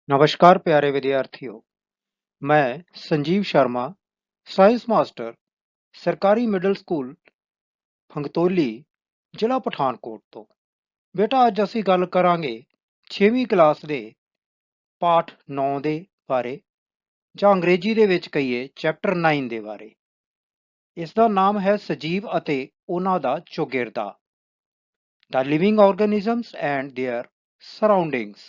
नमस्कार प्यारे विद्यार्थियों। मैं संजीव शर्मा, साइंस मास्टर, सरकारी मिडल ਸਕੂਲ ਭੰਗਤੋਲੀ, ਜ਼ਿਲ੍ਹਾ ਪਠਾਨਕੋਟ ਤੋਂ। ਬੇਟਾ ਅੱਜ ਅਸੀਂ ਗੱਲ ਕਰਾਂਗੇ 6ਵੀਂ ਕਲਾਸ ਦੇ ਪਾਠ 9 ਦੇ ਬਾਰੇ, ਜਾਂ ਅੰਗਰੇਜ਼ੀ ਦੇ ਵਿੱਚ ਕਹੀਏ ਚੈਪਟਰ 9 ਦੇ ਬਾਰੇ। ਇਸ ਦਾ ਨਾਮ ਹੈ ਸਜੀਵ ਅਤੇ ਉਹਨਾਂ ਦਾ ਚੌਗਿਰਦਾ, The Living Organisms and Their Surroundings।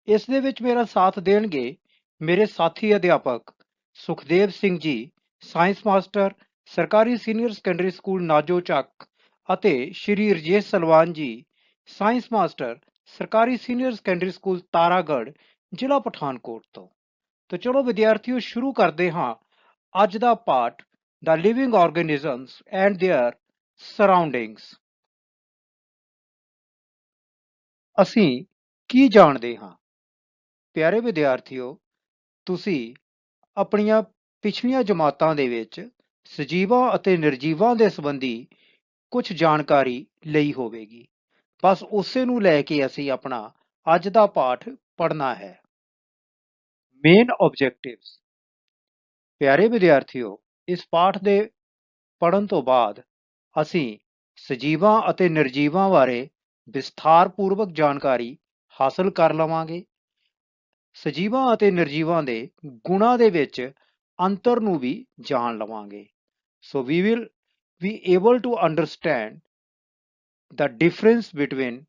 ਇਸ ਦੇ ਵਿੱਚ ਮੇਰਾ ਸਾਥ ਦੇਣਗੇ ਮੇਰੇ ਸਾਥੀ ਅਧਿਆਪਕ ਸੁਖਦੇਵ ਸਿੰਘ ਜੀ, ਸਾਇੰਸ ਮਾਸਟਰ, ਸਰਕਾਰੀ ਸੀਨੀਅਰ ਸੈਕੰਡਰੀ ਸਕੂਲ ਨਾਜੋ ਚੱਕ, ਅਤੇ ਸ਼੍ਰੀ ਰਜੇਸ਼ ਸਲਵਾਨ ਜੀ, ਸਾਇੰਸ ਮਾਸਟਰ, ਸਰਕਾਰੀ ਸੀਨੀਅਰ ਸੈਕੰਡਰੀ ਸਕੂਲ ਤਾਰਾਗੜ੍ਹ, ਜ਼ਿਲ੍ਹਾ ਪਠਾਨਕੋਟ ਤੋਂ। ਤਾਂ ਚਲੋ ਵਿਦਿਆਰਥੀਓ, ਸ਼ੁਰੂ ਕਰਦੇ ਹਾਂ ਅੱਜ ਦਾ ਪਾਠ The Living Organisms and Their Surroundings। ਅਸੀਂ ਕੀ ਜਾਣਦੇ ਹਾਂ? ਪਿਆਰੇ ਵਿਦਿਆਰਥੀਓ, ਤੁਸੀਂ ਆਪਣੀਆਂ ਪਿਛਲੀਆਂ ਜਮਾਤਾਂ ਦੇ ਵਿੱਚ ਸਜੀਵਾਂ ਅਤੇ ਨਿਰਜੀਵਾਂ ਦੇ ਸੰਬੰਧੀ ਕੁਝ ਜਾਣਕਾਰੀ ਲਈ ਹੋਵੇਗੀ। ਬਸ ਉਸੇ ਨੂੰ ਲੈ ਕੇ ਅਸੀਂ ਆਪਣਾ ਅੱਜ ਦਾ ਪਾਠ ਪੜ੍ਹਨਾ ਹੈ। Main objectives. ਪਿਆਰੇ ਵਿਦਿਆਰਥੀਓ, ਇਸ ਪਾਠ ਦੇ ਪੜ੍ਹਨ ਤੋਂ ਬਾਅਦ ਅਸੀਂ ਸਜੀਵਾਂ ਅਤੇ ਨਿਰਜੀਵਾਂ ਬਾਰੇ ਵਿਸਥਾਰਪੂਰਵਕ ਜਾਣਕਾਰੀ ਹਾਸਲ ਕਰ ਲਵਾਂਗੇ। ਸਜੀਵਾਂ ਅਤੇ ਨਿਰਜੀਵਾਂ ਦੇ ਗੁਣਾਂ ਦੇ ਵਿੱਚ ਅੰਤਰ ਨੂੰ ਵੀ ਜਾਣ ਲਵਾਂਗੇ। So we will be able to understand the difference between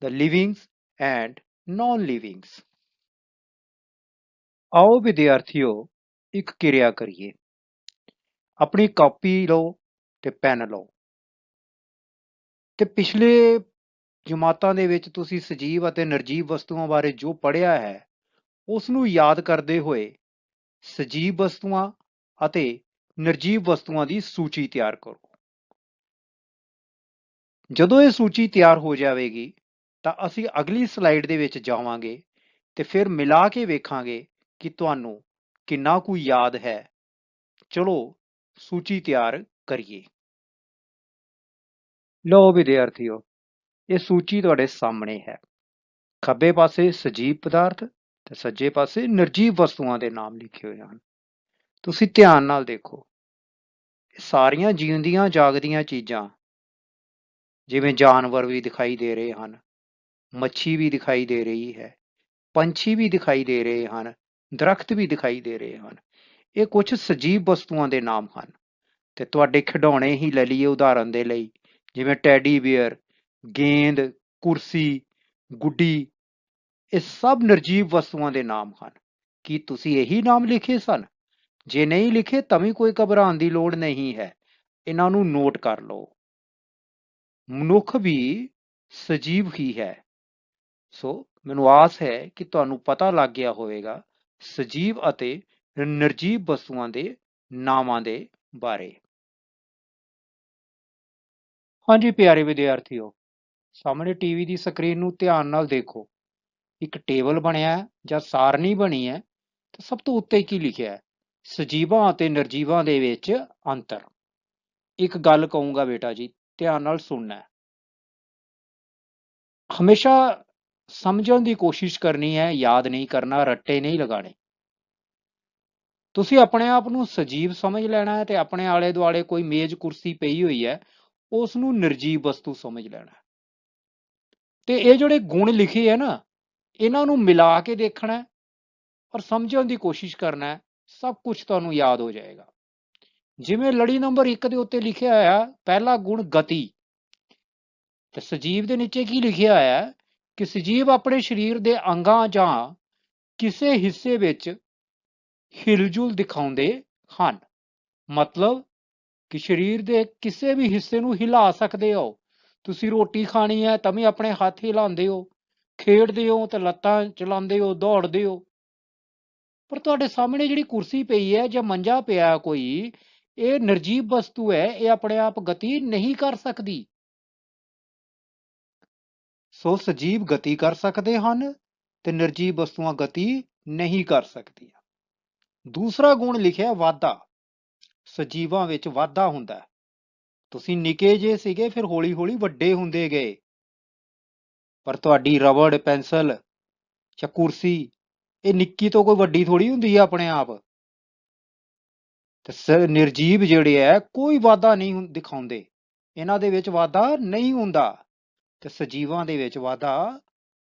the livings and non-livings। ਆਓ ਵਿਦਿਆਰਥੀਓ, ਇੱਕ ਕਿਰਿਆ ਕਰੀਏ। ਆਪਣੀ ਕਾਪੀ ਲਓ ਤੇ ਪੈਨ ਲਓ, ਤੇ ਪਿਛਲੇ ਜਮਾਤਾਂ ਦੇ ਵਿੱਚ ਤੁਸੀਂ ਸਜੀਵ ਅਤੇ ਨਿਰਜੀਵ ਵਸਤੂਆਂ ਬਾਰੇ ਜੋ ਪੜ੍ਹਿਆ ਹੈ ਉਸ ਨੂੰ ਯਾਦ ਕਰਦੇ ਹੋਏ ਸਜੀਵ ਵਸਤੂਆਂ ਅਤੇ ਨਿਰਜੀਵ ਵਸਤੂਆਂ ਦੀ ਸੂਚੀ ਤਿਆਰ ਕਰੋ। ਜਦੋਂ ਇਹ ਸੂਚੀ ਤਿਆਰ ਹੋ ਜਾਵੇਗੀ ਤਾਂ ਅਸੀਂ ਅਗਲੀ ਸਲਾਈਡ ਦੇ ਵਿੱਚ ਜਾਵਾਂਗੇ ਤੇ ਫਿਰ ਮਿਲਾ ਕੇ ਵੇਖਾਂਗੇ ਕਿ ਤੁਹਾਨੂੰ ਕਿੰਨਾ ਕੁ ਯਾਦ ਹੈ। ਚਲੋ ਸੂਚੀ ਤਿਆਰ ਕਰੀਏ। ਲਓ ਵਿਦਿਆਰਥੀਓ, ਇਹ ਸੂਚੀ ਤੁਹਾਡੇ ਸਾਹਮਣੇ ਹੈ। ਖੱਬੇ ਪਾਸੇ ਸਜੀਵ ਪਦਾਰਥ ਤੇ ਸੱਜੇ ਪਾਸੇ ਨਿਰਜੀਵ ਵਸਤੂਆਂ ਦੇ ਨਾਮ ਲਿਖੇ ਹੋਏ ਹਨ। ਤੁਸੀਂ ਧਿਆਨ ਨਾਲ ਦੇਖੋ, ਇਹ ਸਾਰੀਆਂ ਜੀਉਂਦੀਆਂ ਜਾਗਦੀਆਂ ਚੀਜ਼ਾਂ, ਜਿਵੇਂ ਜਾਨਵਰ ਵੀ ਦਿਖਾਈ ਦੇ ਰਹੇ ਹਨ, ਮੱਛੀ ਵੀ ਦਿਖਾਈ ਦੇ ਰਹੀ ਹੈ, ਪੰਛੀ ਵੀ ਦਿਖਾਈ ਦੇ ਰਹੇ ਹਨ, ਦਰਖਤ ਵੀ ਦਿਖਾਈ ਦੇ ਰਹੇ ਹਨ। ਇਹ ਕੁਝ ਸਜੀਵ ਵਸਤੂਆਂ ਦੇ ਨਾਮ ਹਨ। ਤੇ ਤੁਹਾਡੇ ਖਿਡੌਣੇ ਹੀ ਲੈ ਲਈਏ ਉਦਾਹਰਨ ਦੇ ਲਈ, ਜਿਵੇਂ ਟੈਡੀ ਬੀਅਰ, ਗੇਂਦ, ਕੁਰਸੀ, ਗੁੱਡੀ, ਇਹ ਸਭ ਨਿਰਜੀਵ ਵਸਤੂਆਂ ਦੇ ਨਾਮ ਹਨ। ਕੀ ਤੁਸੀਂ ਇਹੀ ਨਾਮ ਲਿਖੇ ਸਨ? ਜੇ ਨਹੀਂ ਲਿਖੇ ਤਾਂ ਵੀ ਕੋਈ ਘਬਰਾਉਣ ਦੀ ਲੋੜ ਨਹੀਂ ਹੈ, ਇਹਨਾਂ ਨੂੰ ਨੋਟ ਕਰ ਲਓ। ਮਨੁੱਖ ਵੀ ਸਜੀਵ ਹੀ ਹੈ। ਸੋ ਮੈਨੂੰ ਆਸ ਹੈ ਕਿ ਤੁਹਾਨੂੰ ਪਤਾ ਲੱਗ ਗਿਆ ਹੋਵੇਗਾ ਸਜੀਵ ਅਤੇ ਨਿਰਜੀਵ ਵਸਤੂਆਂ ਦੇ ਨਾਮਾਂ ਦੇ ਬਾਰੇ। ਹਾਂਜੀ ਪਿਆਰੇ ਵਿਦਿਆਰਥੀਓ, ਸਾਹਮਣੇ ਟੀਵੀ ਦੀ ਸਕਰੀਨ ਨੂੰ ਧਿਆਨ ਨਾਲ ਦੇਖੋ। ਇੱਕ ਟੇਬਲ ਬਣਿਆ ਜਾਂ ਸਾਰਣੀ ਬਣੀ ਹੈ, ਤੇ ਸਭ ਤੋਂ ਉੱਤੇ ਕੀ ਲਿਖਿਆ ਹੈ? ਸਜੀਵਾਂ ਅਤੇ ਨਿਰਜੀਵਾਂ ਦੇ ਵਿੱਚ ਅੰਤਰ। ਇੱਕ ਗੱਲ ਕਹੂੰਗਾ ਬੇਟਾ ਜੀ, ਧਿਆਨ ਨਾਲ ਸੁਣਨਾ। ਹਮੇਸ਼ਾ ਸਮਝਣ ਦੀ ਕੋਸ਼ਿਸ਼ ਕਰਨੀ ਹੈ, ਯਾਦ ਨਹੀਂ ਕਰਨਾ, ਰੱਟੇ ਨਹੀਂ ਲਗਾਣੇ। ਤੁਸੀਂ ਆਪਣੇ ਆਪ ਨੂੰ ਸਜੀਵ ਸਮਝ ਲੈਣਾ ਹੈ ਤੇ ਆਪਣੇ ਆਲੇ ਦੁਆਲੇ ਕੋਈ ਮੇਜ਼ ਕੁਰਸੀ ਪਈ ਹੋਈ ਹੈ ਉਸ ਨੂੰ ਨਿਰਜੀਵ ਵਸਤੂ ਸਮਝ ਲੈਣਾ। ਤੇ ਇਹ ਜਿਹੜੇ ਗੁਣ ਲਿਖੇ ਹੈ ਨਾ, ਇਹਨਾਂ ਨੂੰ ਮਿਲਾ ਕੇ ਦੇਖਣਾ ਔਰ ਸਮਝਣ ਦੀ ਕੋਸ਼ਿਸ਼ ਕਰਨਾ, ਸਭ ਕੁਝ ਤੁਹਾਨੂੰ ਯਾਦ ਹੋ ਜਾਏਗਾ। ਜਿਵੇਂ ਲੜੀ ਨੰਬਰ 1 ਦੇ ਉੱਤੇ ਲਿਖਿਆ ਹੋਇਆ ਪਹਿਲਾ ਗੁਣ ਗਤੀ, ਤੇ ਸਜੀਵ ਦੇ ਨੀਚੇ ਕੀ ਲਿਖਿਆ ਹੋਇਆ ਕਿ ਸਜੀਵ ਆਪਣੇ ਸਰੀਰ ਦੇ ਅੰਗਾਂ ਜਾਂ ਕਿਸੇ ਹਿੱਸੇ ਵਿੱਚ ਹਿਲਜੁਲ ਦਿਖਾਉਂਦੇ ਹਨ। ਮਤਲਬ ਕਿ ਸਰੀਰ ਦੇ ਕਿਸੇ ਵੀ ਹਿੱਸੇ ਨੂੰ ਹਿਲਾ ਸਕਦੇ ਹੋ। ਤੁਸੀਂ ਰੋਟੀ ਖਾਣੀ ਹੈ ਤਾਂ ਵੀ ਆਪਣੇ ਹੱਥ ਹਿਲਾਉਂਦੇ ਹੋ, ਖੇਡਦੇ ਹੋ ਤਾਂ ਲੱਤਾਂ ਚਲਾਉਂਦੇ ਹੋ, ਦੌੜਦੇ ਹੋ। ਪਰ ਤੁਹਾਡੇ ਸਾਹਮਣੇ ਜਿਹੜੀ ਕੁਰਸੀ ਪਈ ਹੈ ਜਾਂ ਮੰਜਾ ਪਿਆ ਕੋਈ, ਇਹ ਨਿਰਜੀਵ ਵਸਤੂ ਹੈ, ਇਹ ਆਪਣੇ ਆਪ ਗਤੀ ਨਹੀਂ ਕਰ ਸਕਦੀ। ਸੋ ਸਜੀਵ ਗਤੀ ਕਰ ਸਕਦੇ ਹਨ ਤੇ ਨਿਰਜੀਵ ਵਸਤੂਆਂ ਗਤੀ ਨਹੀਂ ਕਰ ਸਕਦੀਆਂ। ਦੂਸਰਾ ਗੁਣ ਲਿਖਿਆ ਵਾਧਾ। ਸਜੀਵਾਂ ਵਿੱਚ ਵਾਧਾ ਹੁੰਦਾ। ਤੁਸੀਂ ਨਿੱਕੇ ਜਿਹੇ ਸੀਗੇ, ਫਿਰ ਹੌਲੀ ਹੌਲੀ ਵੱਡੇ ਹੁੰਦੇ ਗਏ। ਪਰ ਤੁਹਾਡੀ ਰਬੜ, ਪੈਨਸਲ ਜਾਂ ਕੁਰਸੀ, ਇਹ ਨਿੱਕੀ ਤੋਂ ਕੋਈ ਵੱਡੀ ਥੋੜੀ ਹੁੰਦੀ ਹੈ ਆਪਣੇ ਆਪ। ਤੇ ਨਿਰਜੀਵ ਜਿਹੜੇ ਹੈ ਕੋਈ ਵਾਧਾ ਨਹੀਂ ਦਿਖਾਉਂਦੇ, ਇਹਨਾਂ ਦੇ ਵਿੱਚ ਵਾਧਾ ਨਹੀਂ ਹੁੰਦਾ, ਤੇ ਸਜੀਵਾਂ ਦੇ ਵਿੱਚ ਵਾਧਾ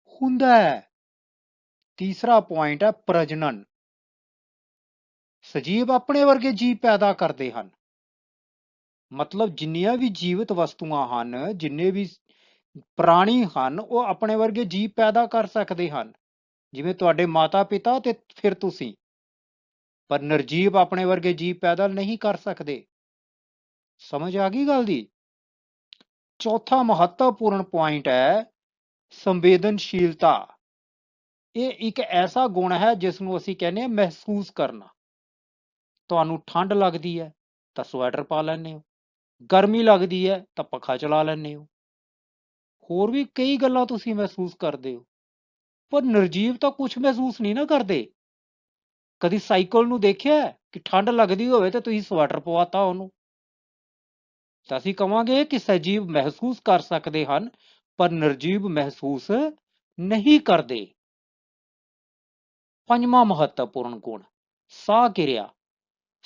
ਹੁੰਦਾ ਹੈ। ਤੀਸਰਾ ਪੁਆਇੰਟ ਹੈ ਪ੍ਰਜਨਨ। ਸਜੀਵ ਆਪਣੇ ਵਰਗੇ ਜੀਵ ਪੈਦਾ ਕਰਦੇ ਹਨ। ਮਤਲਬ ਜਿੰਨੀਆਂ ਵੀ ਜੀਵਤ ਵਸਤੂਆਂ ਹਨ, ਜਿੰਨੇ ਵੀ ਪ੍ਰਾਣੀ ਹਨ, ਉਹ ਆਪਣੇ ਵਰਗੇ ਜੀਵ ਪੈਦਾ ਕਰ ਸਕਦੇ ਹਨ, ਜਿਵੇਂ ਤੁਹਾਡੇ ਮਾਤਾ ਪਿਤਾ ਤੇ ਫਿਰ ਤੁਸੀਂ। ਪਰ ਨਿਰਜੀਵ ਆਪਣੇ ਵਰਗੇ ਜੀਵ ਪੈਦਾ ਨਹੀਂ ਕਰ ਸਕਦੇ। ਸਮਝ ਆ ਗਈ ਗੱਲ ਦੀ? ਚੌਥਾ ਮਹੱਤਵਪੂਰਨ ਪੁਆਇੰਟ ਹੈ ਸੰਵੇਦਨਸ਼ੀਲਤਾ। ਇਹ ਇੱਕ ਐਸਾ ਗੁਣ ਹੈ ਜਿਸ ਨੂੰ ਅਸੀਂ ਕਹਿੰਦੇ ਹਾਂ ਮਹਿਸੂਸ ਕਰਨਾ। ਤੁਹਾਨੂੰ ਠੰਡ ਲੱਗਦੀ ਹੈ ਤਾਂ ਸਵੈਟਰ ਪਾ ਲੈਂਦੇ ਹੋ, ਗਰਮੀ ਲੱਗਦੀ ਹੈ ਤਾਂ ਪੱਖਾ ਚਲਾ ਲੈਂਦੇ ਹੋ, ਹੋਰ ਵੀ ਕਈ ਗੱਲਾਂ ਤੁਸੀਂ ਮਹਿਸੂਸ ਕਰਦੇ ਹੋ। ਪਰ ਨਿਰਜੀਵ ਤਾਂ ਕੁਝ ਮਹਿਸੂਸ ਨਹੀਂ ਨਾ ਕਰਦੇ। ਕਦੀ ਸਾਈਕਲ ਨੂੰ ਦੇਖਿਆ ਕਿ ਠੰਡ ਲੱਗਦੀ ਹੋਵੇ ਤੇ ਤੁਸੀਂ ਸਵੈਟਰ ਪਵਾਤਾ ਉਹਨੂੰ? ਤਾਂ ਅਸੀਂ ਕਵਾਂਗੇ ਕਿ ਸਜੀਵ ਮਹਿਸੂਸ ਕਰ ਸਕਦੇ ਹਨ, ਪਰ ਨਿਰਜੀਵ ਮਹਿਸੂਸ ਨਹੀਂ ਕਰਦੇ। ਪੰਜਵਾਂ ਮਹੱਤਵਪੂਰਨ ਗੁਣ ਸਾਹ ਕਿਰਿਆ।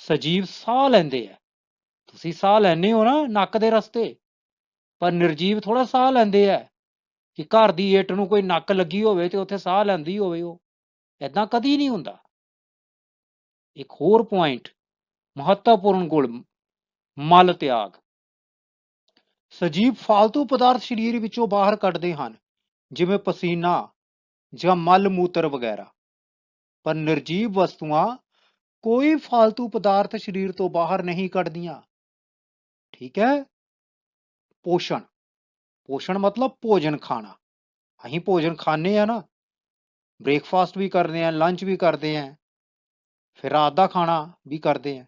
ਸਜੀਵ ਸਾਹ ਲੈਂਦੇ ਆ। ਤੁਸੀਂ ਸਾਹ ਲੈਂਦੇ ਹੋ ਨਾ ਨੱਕ ਦੇ ਰਸਤੇ, ਪਰ ਨਿਰਜੀਵ ਥੋੜਾ ਸਾਹ ਲੈਂਦੇ ਆ ਕਿ ਘਰ ਦੀ ਇੱਟ ਨੂੰ ਕੋਈ ਨੱਕ ਲੱਗੀ ਹੋਵੇ ਤੇ ਉੱਥੇ ਸਾਹ ਲੈਂਦੀ ਹੋਵੇ। ਉਹ ਏਦਾਂ ਕਦੀ ਨਹੀਂ ਹੁੰਦਾ। ਇੱਕ ਹੋਰ ਪੁਆਇੰਟ ਮਹੱਤਵਪੂਰਨ ਗੁਣ ਮਲ ਤਿਆਗ। ਸਜੀਵ ਫਾਲਤੂ ਪਦਾਰਥ ਸਰੀਰ ਵਿੱਚੋਂ ਬਾਹਰ ਕੱਢਦੇ ਹਨ, ਜਿਵੇਂ ਪਸੀਨਾ ਜਾਂ ਮਲ ਮੂਤਰ ਵਗੈਰਾ। ਪਰ ਨਿਰਜੀਵ ਵਸਤੂਆਂ ਕੋਈ ਫਾਲਤੂ ਪਦਾਰਥ ਸਰੀਰ ਤੋਂ ਬਾਹਰ ਨਹੀਂ ਕੱਢਦੀਆਂ। ਠੀਕ ਹੈ। ਪੋਸ਼ਣ। ਪੋਸ਼ਣ ਮਤਲਬ ਭੋਜਨ ਖਾਣਾ। ਅਸੀਂ ਭੋਜਨ ਖਾਂਦੇ ਆ ਨਾ, ਬ੍ਰੇਕਫਾਸਟ ਵੀ ਕਰਦੇ ਆ, ਲੰਚ ਵੀ ਕਰਦੇ ਆ, ਫਿਰ ਰਾਤ ਦਾ ਖਾਣਾ ਵੀ ਕਰਦੇ ਆ।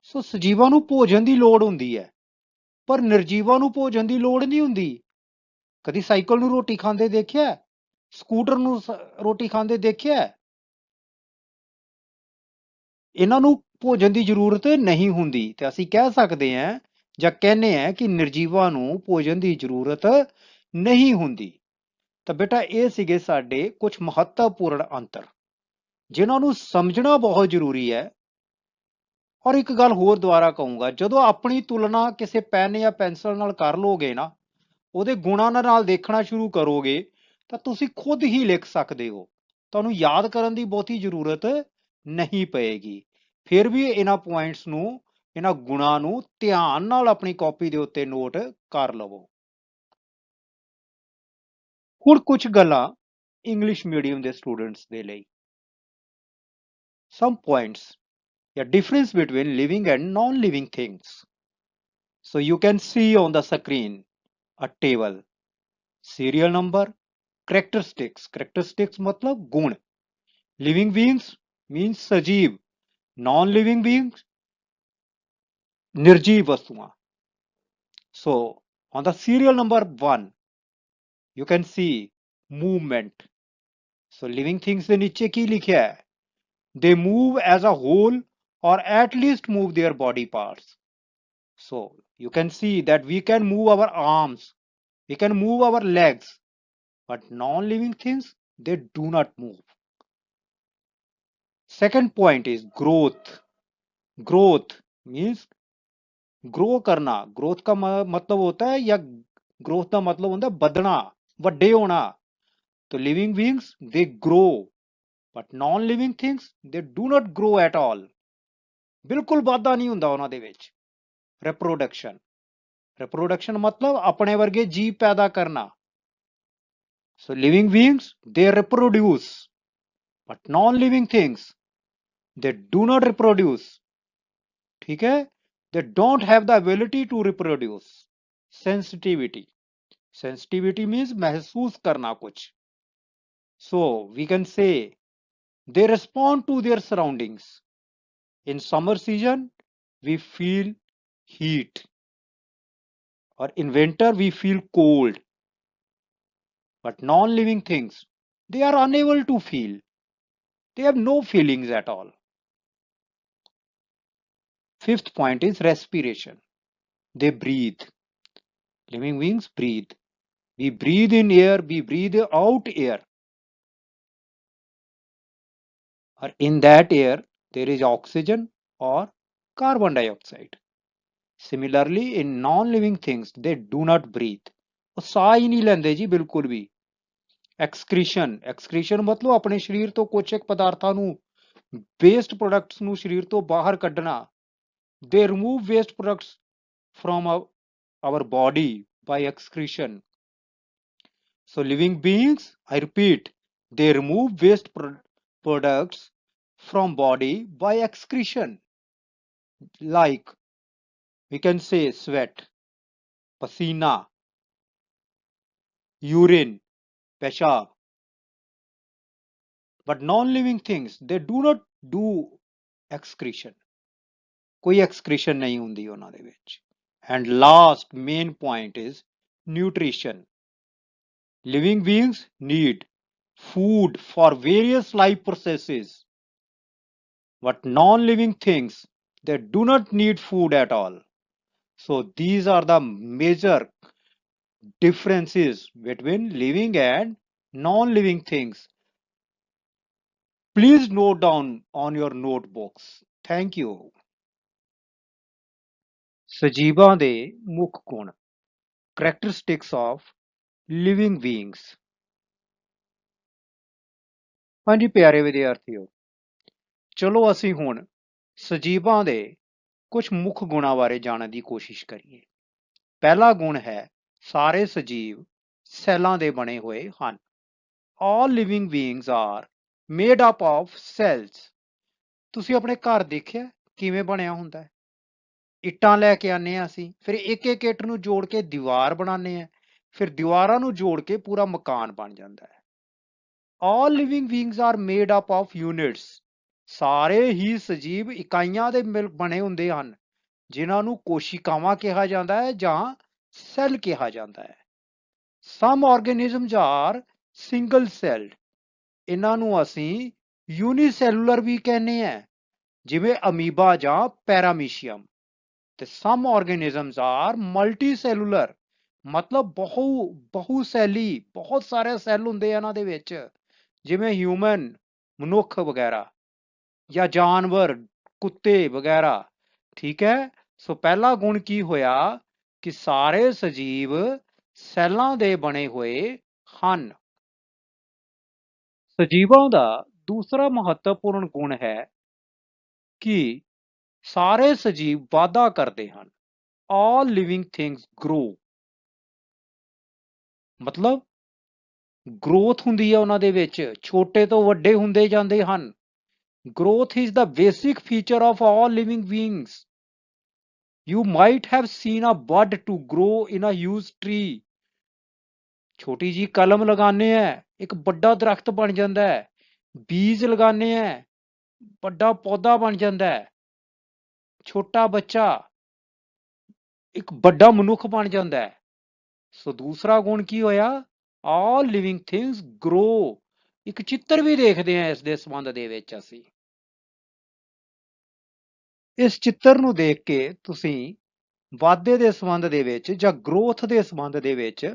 ਸੋ ਸਜੀਵਾਂ ਨੂੰ ਭੋਜਨ ਦੀ ਲੋੜ ਹੁੰਦੀ ਹੈ, ਪਰ ਨਿਰਜੀਵਾਂ ਨੂੰ ਭੋਜਨ ਦੀ ਲੋੜ ਨਹੀਂ ਹੁੰਦੀ। ਕਦੀ ਸਾਈਕਲ ਨੂੰ ਰੋਟੀ ਖਾਂਦੇ ਦੇਖਿਆ? ਸਕੂਟਰ ਨੂੰ ਰੋਟੀ ਖਾਂਦੇ ਦੇਖਿਆ? ਇਹਨਾਂ ਨੂੰ ਭੋਜਨ ਦੀ ਜ਼ਰੂਰਤ ਨਹੀਂ ਹੁੰਦੀ। ਤੇ ਅਸੀਂ ਕਹਿ ਸਕਦੇ ਹਾਂ ਜਾਂ ਕਹਿੰਦੇ ਹਾਂ ਕਿ ਨਿਰਜੀਵਾਂ ਨੂੰ ਭੋਜਨ ਦੀ ਜ਼ਰੂਰਤ ਨਹੀਂ ਹੁੰਦੀ। ਤਾਂ ਬੇਟਾ ਇਹ ਸੀਗੇ ਸਾਡੇ ਕੁਝ ਮਹੱਤਵਪੂਰਨ ਅੰਤਰ, ਜਿਨ੍ਹਾਂ ਨੂੰ ਸਮਝਣਾ ਬਹੁਤ ਜ਼ਰੂਰੀ ਹੈ। ਔਰ ਇੱਕ ਗੱਲ ਹੋਰ ਦੁਬਾਰਾ ਕਹੂੰਗਾ, ਜਦੋਂ ਆਪਣੀ ਤੁਲਨਾ ਕਿਸੇ ਪੈਨ ਜਾਂ ਪੈਨਸਲ ਨਾਲ ਕਰ ਲੋਗੇ ਨਾ, ਉਹਦੇ ਗੁਣਾਂ ਨਾਲ ਦੇਖਣਾ ਸ਼ੁਰੂ ਕਰੋਗੇ, ਤਾਂ ਤੁਸੀਂ ਖੁਦ ਹੀ ਲਿਖ ਸਕਦੇ ਹੋ। ਤੁਹਾਨੂੰ ਯਾਦ ਕਰਨ ਦੀ ਬਹੁਤੀ ਜ਼ਰੂਰਤ ਨਹੀਂ ਪਏਗੀ। ਫਿਰ ਵੀ ਇਹਨਾਂ ਪੁਆਇੰਟਸ ਨੂੰ, ਇਹਨਾਂ ਗੁਣਾਂ ਨੂੰ ਧਿਆਨ ਨਾਲ ਆਪਣੀ ਕਾਪੀ ਦੇ ਉੱਤੇ ਨੋਟ ਕਰ ਲਵੋ। ਹੁਣ ਕੁਝ ਗੱਲਾਂ ਇੰਗਲਿਸ਼ ਮੀਡੀਅਮ ਦੇ ਸਟੂਡੈਂਟਸ ਦੇ ਲਈ। Some points, the difference between living and non-living things. So you can see on the screen a table, serial number, characteristics. Characteristics मतलब गुण. Living beings means सजीव, non-living beings निर्जीव वस्तुआं. So on the serial number 1 you can see movement. So living things ਦੇ नीचे ਕੀ ਲਿਖਿਆ ਹੈ? They move as a whole or at least move their body parts. So you can see that we can move our arms, we can move our legs, but non-living things, they do not move. Second point is growth. Growth means grow करना. Growth का मतलब होता है, या growth का मतलब होता है बढ़ना, ਵੱਡੇ होना. तो living beings they grow, but non-living things they do not grow at all. ਬਿਲਕੁਲ ਵਾਧਾ ਨਹੀਂ ਹੁੰਦਾ ਉਹਨਾਂ ਦੇ ਵਿੱਚ। reproduction. reproduction मतलब अपने वर्गे जीव पैदा करना. So living beings they reproduce, but non-living things they do not reproduce. ठीक है? They don't have the ability to reproduce. Sensitivity. Sensitivity means महसूस करना कुछ. So we can say they respond to their surroundings. In summer season we feel heat, or in winter we feel cold. But non-living things, they are unable to feel. They have no feelings at all. Fifth point is respiration. They breathe. Living beings breathe. We breathe in air, we breathe out air. Or in that air, there is oxygen or carbon dioxide. Similarly, in non-living things, they do not breathe. ਉਹ ਸਾਹ ਹੀ ਨਹੀਂ ਲੈਂਦੇ ਜੀ ਬਿਲਕੁਲ ਵੀ। Excretion ਮਤਲਬ ਆਪਣੇ ਸਰੀਰ ਤੋਂ ਕੁਝ ਇੱਕ ਪਦਾਰਥਾਂ ਨੂੰ, ਵੇਸਟ ਪ੍ਰੋਡਕਟਸ ਨੂੰ ਸਰੀਰ ਤੋਂ ਬਾਹਰ ਕੱਢਣਾ। They remove waste products from our body by excretion. So living beings, I repeat, they remove waste products from body by excretion. Like we can say sweat, pasina, urine, peshab. But non-living things, they do not do excretion. ਕੋਈ excretion ਨਹੀਂ ਹੁੰਦੀ ਉਹਨਾਂ ਦੇ ਵਿੱਚ। And last main point is nutrition. Living beings need food for various life processes. But non-living things, they do not need food at all. So these are the major differences between living and non-living things. Please note down on your notebooks. Thank you. ਸਜੀਵਾਂ ਦੇ ਮੁੱਖ ਗੁਣ, characteristics of living beings. ਹਾਂਜੀ ਪਿਆਰੇ ਵਿਦਿਆਰਥੀਓ, ਚਲੋ ਅਸੀਂ ਹੁਣ ਸਜੀਵਾਂ ਦੇ ਕੁਝ ਮੁੱਖ ਗੁਣਾਂ ਬਾਰੇ ਜਾਣਨ ਦੀ ਕੋਸ਼ਿਸ਼ ਕਰੀਏ। ਪਹਿਲਾ ਗੁਣ ਹੈ, ਸਾਰੇ ਸਜੀਵ ਸੈੱਲਾਂ ਦੇ ਬਣੇ ਹੋਏ ਹਨ। All living beings are made up of cells. ਤੁਸੀਂ ਆਪਣੇ ਘਰ ਦੇਖਿਆ ਕਿਵੇਂ ਬਣਿਆ ਹੁੰਦਾ ਹੈ? ਇੱਟਾਂ ਲੈ ਕੇ ਆਨੇ ਆ ਅਸੀਂ, ਫਿਰ ਇੱਕ ਇੱਕ ਇੱਟ ਨੂੰ ਜੋੜ ਕੇ ਦੀਵਾਰ ਬਣਾਉਂਦੇ ਆ, ਫਿਰ ਦੀਵਾਰਾਂ ਨੂੰ ਜੋੜ ਕੇ ਪੂਰਾ ਮਕਾਨ ਬਣ ਜਾਂਦਾ ਹੈ। All living beings are made up of units. ਸਾਰੇ ਹੀ ਸਜੀਵ ਇਕਾਈਆਂ ਦੇ ਬਣੇ ਹੁੰਦੇ ਹਨ, ਜਿਨ੍ਹਾਂ ਨੂੰ ਕੋਸ਼ਿਕਾਵਾਂ ਕਿਹਾ ਜਾਂਦਾ ਹੈ ਜਾਂ ਸੈੱਲ ਕਿਹਾ ਜਾਂਦਾ ਹੈ। Some organisms are single celled. ਇਹਨਾਂ ਨੂੰ ਅਸੀਂ ਯੂਨੀਸੈਲੂਲਰ ਵੀ ਕਹਿੰਦੇ ਆ, ਜਿਵੇਂ ਅਮੀਬਾ ਜਾਂ ਪੈਰਾਮੀਸ਼ੀਅਮ। ਤੇ some organisms are multicellular, ਮਤਲਬ ਬਹੁ ਸੈਲੀ, ਬਹੁਤ ਸਾਰੇ ਸੈੱਲ ਹੁੰਦੇ ਆ ਇਹਨਾਂ ਦੇ ਵਿੱਚ, ਜਿਵੇਂ ਹਿਊਮਨ, ਮਨੁੱਖ ਵਗੈਰਾ, ਜਾਂ ਜਾਨਵਰ, ਕੁੱਤੇ ਵਗੈਰਾ। ਠੀਕ ਹੈ, ਸੋ ਪਹਿਲਾ ਗੁਣ ਕੀ ਹੋਇਆ ਕਿ ਸਾਰੇ ਸਜੀਵ ਸੈੱਲਾਂ ਦੇ ਬਣੇ ਹੋਏ ਹਨ। ਸਜੀਵਾਂ ਦਾ ਦੂਸਰਾ ਮਹੱਤਵਪੂਰਨ ਗੁਣ ਹੈ ਕਿ ਸਾਰੇ ਸਜੀਵ ਵਾਧਾ ਕਰਦੇ ਹਨ। All living things grow. ਮਤਲਬ ਗਰੋਥ ਹੁੰਦੀ ਹੈ ਉਹਨਾਂ ਦੇ ਵਿੱਚ, ਛੋਟੇ ਤੋਂ ਵੱਡੇ ਹੁੰਦੇ ਜਾਂਦੇ ਹਨ। Growth is the basic feature of all living beings. You might have seen a bud to grow in a huge tree. ਛੋਟੀ ਜੀ ਕਲਮ ਲਗਾਉਂਦੇ ਆ, ਇੱਕ ਵੱਡਾ ਦਰਖਤ ਬਣ ਜਾਂਦਾ ਹੈ। ਬੀਜ ਲਗਾਉਂਦੇ ਆ, ਵੱਡਾ ਪੌਦਾ ਬਣ ਜਾਂਦਾ ਹੈ। ਛੋਟਾ ਬੱਚਾ ਇੱਕ ਵੱਡਾ ਮਨੁੱਖ ਬਣ ਜਾਂਦਾ ਹੈ। ਸੋ ਦੂਸਰਾ ਗੁਣ ਕੀ ਹੋਇਆ? All living things grow. ਇੱਕ ਚਿੱਤਰ ਵੀ ਦੇਖਦੇ ਹਾਂ ਇਸ ਦੇ ਸੰਬੰਧ ਦੇ ਵਿੱਚ ਅਸੀਂ। ਇਸ ਚਿੱਤਰ ਨੂੰ ਦੇਖ ਕੇ ਤੁਸੀਂ ਵਾਧੇ ਦੇ ਸੰਬੰਧ ਦੇ ਵਿੱਚ ਜਾਂ ਗਰੋਥ ਦੇ ਸੰਬੰਧ ਦੇ ਵਿੱਚ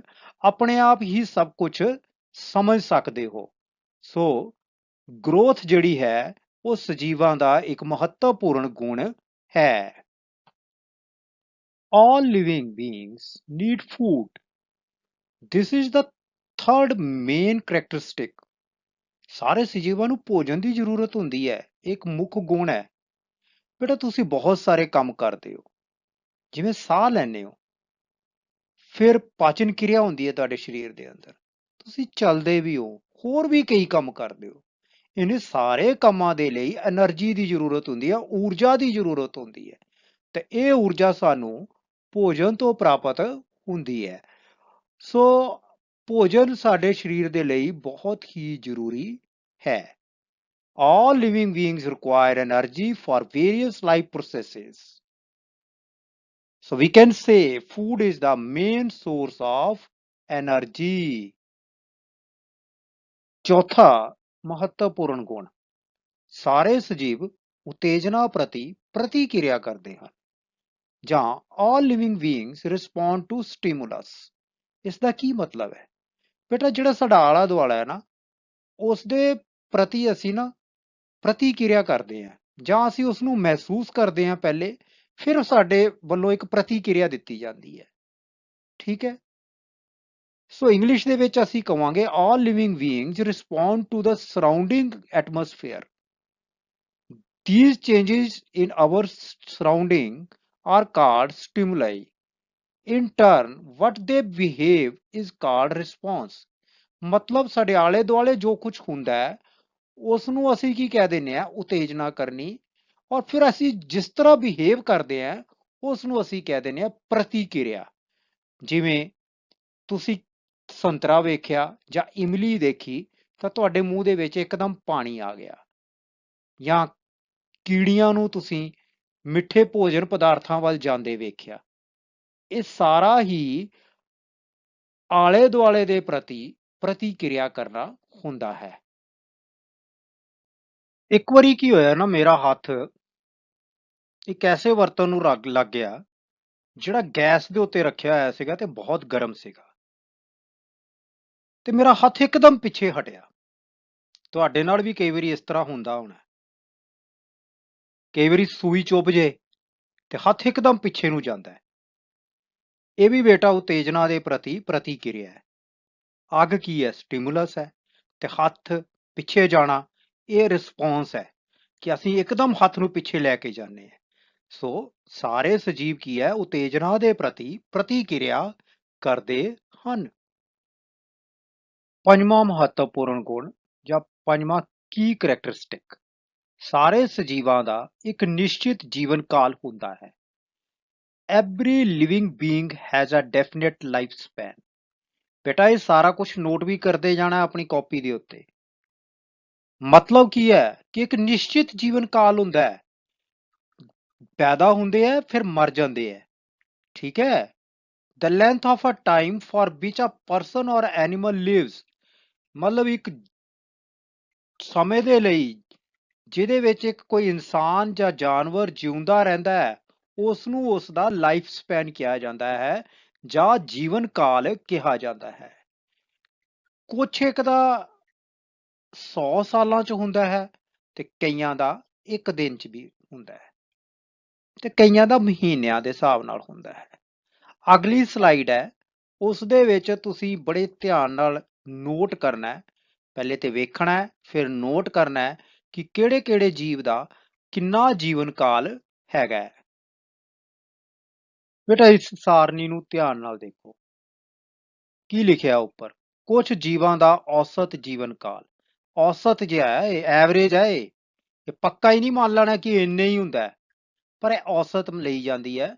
ਆਪਣੇ ਆਪ ਹੀ ਸਭ ਕੁਝ ਸਮਝ ਸਕਦੇ ਹੋ। ਸੋ ਗਰੋਥ ਜਿਹੜੀ ਹੈ ਉਹ ਸਜੀਵਾਂ ਦਾ ਇੱਕ ਮਹੱਤਵਪੂਰਨ ਗੁਣ ਹੈ। All living beings need food. This is the third main characteristic. ਸਾਰੇ ਸਜੀਵਾਂ ਨੂੰ ਭੋਜਨ ਦੀ ਜ਼ਰੂਰਤ ਹੁੰਦੀ ਹੈ, ਇੱਕ ਮੁੱਖ ਗੁਣ ਹੈ। ਬੇਟਾ ਤੁਸੀਂ ਬਹੁਤ ਸਾਰੇ ਕੰਮ ਕਰਦੇ ਹੋ, ਜਿਵੇਂ ਸਾਹ ਲੈਂਦੇ ਹੋ, ਫਿਰ ਪਾਚਨ ਕਿਰਿਆ ਹੁੰਦੀ ਹੈ ਤੁਹਾਡੇ ਸਰੀਰ ਦੇ ਅੰਦਰ, ਤੁਸੀਂ ਚੱਲਦੇ ਵੀ ਹੋ, ਹੋਰ ਵੀ ਕਈ ਕੰਮ ਕਰਦੇ ਹੋ। ਇਹਨਾਂ ਸਾਰੇ ਕੰਮਾਂ ਦੇ ਲਈ એનર્ਜੀ ਦੀ ਜ਼ਰੂਰਤ ਹੁੰਦੀ ਹੈ, ਊਰਜਾ ਦੀ ਜ਼ਰੂਰਤ ਹੁੰਦੀ ਹੈ, ਤੇ ਇਹ ਊਰਜਾ ਸਾਨੂੰ ਭੋਜਨ ਤੋਂ ਪ੍ਰਾਪਤ ਹੁੰਦੀ ਹੈ। ਸੋ ਭੋਜਨ ਸਾਡੇ ਸਰੀਰ ਦੇ ਲਈ ਬਹੁਤ ਹੀ ਜ਼ਰੂਰੀ ਹੈ। All living beings require energy for various life processes. So we can say food is the main source of energy. ਚੌਥਾ ਮਹੱਤਵਪੂਰਨ ਗੁਣ, ਸਾਰੇ ਸਜੀਵ ਉਤੇਜਨਾ ਪ੍ਰਤੀ ਪ੍ਰਤੀਕਿਰਿਆ ਕਰਦੇ ਹਨ, ਜਾਂ all living beings respond to stimulus. ਇਸ ਦਾ ਕੀ ਮਤਲਬ ਹੈ? ਬੇਟਾ ਜਿਹੜਾ ਸਾਡਾ ਆਲਾ ਦੁਆਲਾ ਹੈ ਨਾ, ਉਸ ਦੇ ਪ੍ਰਤੀ ਅਸੀਂ ਨਾ ਪ੍ਰਤੀਕਿਰਿਆ ਕਰਦੇ ਹਾਂ, ਜਾਂ ਅਸੀਂ ਉਸ ਨੂੰ ਮਹਿਸੂਸ ਕਰਦੇ ਹਾਂ ਪਹਿਲੇ, ਫਿਰ ਸਾਡੇ ਵੱਲੋਂ ਇੱਕ ਪ੍ਰਤੀਕਿਰਿਆ ਦਿੱਤੀ ਜਾਂਦੀ ਹੈ। ਠੀਕ ਹੈ। ਸੋ ਇੰਗਲਿਸ਼ ਦੇ ਵਿੱਚ ਅਸੀਂ ਕਵਾਂਗੇ all living beings respond to the surrounding atmosphere. These changes in our surrounding are called stimuli. In turn, what they behave is called response. ਮਤਲਬ ਸਾਡੇ ਆਲੇ ਦੁਆਲੇ ਜੋ ਕੁਝ ਹੁੰਦਾ ਹੈ, ਉਸ ਨੂੰ ਅਸੀਂ ਕੀ ਕਹਿ ਦਿੰਦੇ ਆ? ਉਤੇਜਨਾ ਕਰਨੀ। ਔਰ ਫਿਰ ਅਸੀਂ ਜਿਸ ਤਰ੍ਹਾਂ ਬਿਹੇਵ ਕਰਦੇ ਆ, ਉਸ ਨੂੰ ਅਸੀਂ ਕਹਿ ਦਿੰਦੇ ਆ ਪ੍ਰਤੀਕਿਰਿਆ। ਜਿਵੇਂ ਤੁਸੀਂ ਸੰਤਰਾ ਵੇਖਿਆ ਜਾਂ ਇਮਲੀ ਦੇਖੀ ਤਾਂ ਤੁਹਾਡੇ ਮੂੰਹ ਦੇ ਵਿੱਚ ਇੱਕਦਮ ਪਾਣੀ ਆ ਗਿਆ, ਜਾਂ ਕੀੜੀਆਂ ਨੂੰ ਤੁਸੀਂ ਮਿੱਠੇ ਭੋਜਨ ਪਦਾਰਥਾਂ ਵੱਲ ਜਾਂਦੇ ਵੇਖਿਆ। ਇਹ ਸਾਰਾ ਹੀ ਆਲੇ ਦੁਆਲੇ ਦੇ ਪ੍ਰਤੀ ਪ੍ਰਤੀਕਿਰਿਆ ਕਰਨਾ ਹੁੰਦਾ ਹੈ। ਇੱਕ ਵਾਰੀ ਕੀ ਹੋਇਆ ਨਾ, ਮੇਰਾ ਹੱਥ ਇੱਕ ਐਸੇ ਬਰਤਨ ਨੂੰ ਲੱਗ ਗਿਆ ਜਿਹੜਾ ਗੈਸ ਦੇ ਉੱਤੇ ਰੱਖਿਆ ਹੋਇਆ ਸੀਗਾ ਤੇ ਬਹੁਤ ਗਰਮ ਸੀਗਾ, ਤੇ ਮੇਰਾ ਹੱਥ ਇੱਕਦਮ ਪਿੱਛੇ ਹਟਿਆ। ਤੁਹਾਡੇ ਨਾਲ ਵੀ ਕਈ ਵਾਰੀ ਇਸ ਤਰ੍ਹਾਂ ਹੁੰਦਾ ਹੋਣਾ। ਕਈ ਵਾਰੀ ਸੂਈ ਚੁੱਭ ਜੇ ਤੇ ਹੱਥ ਇੱਕਦਮ ਪਿੱਛੇ ਨੂੰ ਜਾਂਦਾ ਹੈ। ਇਹ ਵੀ ਬੇਟਾ ਉਤੇਜਨਾ ਦੇ ਪ੍ਰਤੀ ਪ੍ਰਤੀਕਿਰਿਆ ਹੈ। ਅੱਗ ਕੀ ਹੈ? ਸਟਿਮੂਲਸ ਹੈ। ਤੇ ਹੱਥ ਪਿੱਛੇ ਜਾਣਾ ਇਹ ਰਿਸਪੌਂਸ ਹੈ, ਕਿ ਅਸੀਂ ਇੱਕਦਮ ਹੱਥ ਨੂੰ ਪਿੱਛੇ ਲੈ ਕੇ ਜਾਂਦੇ ਹਾਂ। ਸੋ ਸਾਰੇ ਸਜੀਵ ਕੀ ਹੈ? ਉਤੇਜਨਾ ਦੇ ਪ੍ਰਤੀ ਪ੍ਰਤੀਕਿਰਿਆ ਕਰਦੇ ਹਨ। ਪੰਜਵਾਂ ਮਹੱਤਵਪੂਰਨ ਗੁਣ ਜਾਂ ਪੰਜਵਾਂ ਕੀ ਕਰੈਕਟਰਿਸਟਿਕ, ਸਾਰੇ ਸਜੀਵਾਂ ਦਾ ਇੱਕ ਨਿਸ਼ਚਿਤ ਜੀਵਨ ਕਾਲ ਹੁੰਦਾ ਹੈ। Every living being has a definite life span. ਬੇਟਾ ਇਹ ਸਾਰਾ ਕੁਝ ਨੋਟ ਵੀ ਕਰਦੇ ਜਾਣਾ ਆਪਣੀ ਕਾਪੀ ਦੇ ਉੱਤੇ। ਮਤਲਬ ਕੀ ਹੈ? ਕਿ ਇੱਕ ਨਿਸ਼ਚਿਤ ਜੀਵਨ ਕਾਲ ਹੁੰਦਾ ਹੈ। ਪੈਦਾ ਹੁੰਦੇ ਹੈ, ਫਿਰ ਮਰ ਜਾਂਦੇ ਹੈ। ਠੀਕ ਹੈ। The length of a time for which a person or animal lives, ਮਤਲਬ ਇੱਕ ਸਮੇਂ ਦੇ ਲਈ ਜਿਹਦੇ ਵਿੱਚ ਇੱਕ ਕੋਈ ਇਨਸਾਨ ਜਾਂ ਜਾਨਵਰ ਜਿਉਂਦਾ ਰਹਿੰਦਾ ਹੈ, ਉਸ ਨੂੰ ਉਸ ਦਾ ਲਾਈਫ ਸਪੈਨ ਕਿਹਾ ਜਾਂਦਾ ਹੈ, ਜਾਂ ਜੀਵਨ ਕਾਲ ਕਿਹਾ ਜਾਂਦਾ ਹੈ। ਕੁਛ ਇੱਕ ਦਾ 100 ਸਾਲਾਂ ਚ ਹੁੰਦਾ ਹੈ, ਤੇ ਕਈਆਂ ਦਾ ਇੱਕ ਦਿਨ ਚ ਵੀ ਹੁੰਦਾ ਹੈ, ਤੇ ਕਈਆਂ ਦਾ ਮਹੀਨਿਆਂ ਦੇ ਹਿਸਾਬ ਨਾਲ ਹੁੰਦਾ ਹੈ। ਅਗਲੀ ਸਲਾਈਡ ਹੈ, ਉਸ ਦੇ ਵਿੱਚ ਤੁਸੀਂ ਬੜੇ ਧਿਆਨ ਨਾਲ ਨੋਟ ਕਰਨਾ ਹੈ। ਪਹਿਲੇ ਤੇ ਵੇਖਣਾ ਹੈ, ਫਿਰ ਨੋਟ ਕਰਨਾ ਹੈ ਕਿ ਕਿਹੜੇ ਕਿਹੜੇ ਜੀਵ ਦਾ ਕਿੰਨਾ ਜੀਵਨ ਕਾਲ ਹੈਗਾ ਹੈ। ਬੇਟਾ ਇਸ ਸਾਰਣੀ ਨੂੰ ਧਿਆਨ ਨਾਲ ਦੇਖੋ, ਕੀ ਲਿਖਿਆ ਉੱਪਰ? ਕੁਝ ਜੀਵਾਂ ਦਾ ਔਸਤ ਜੀਵਨ ਕਾਲ। ਔਸਤ ਜਿਹਾ ਹੈ, ਇਹ ਐਵਰੇਜ ਹੈ। ਇਹ ਪੱਕਾ ਹੀ ਨਹੀਂ ਮੰਨ ਲੈਣਾ ਕਿ ਇੰਨੇ ਹੀ ਹੁੰਦਾ, ਪਰ ਇਹ ਔਸਤ ਲਈ ਜਾਂਦੀ ਹੈ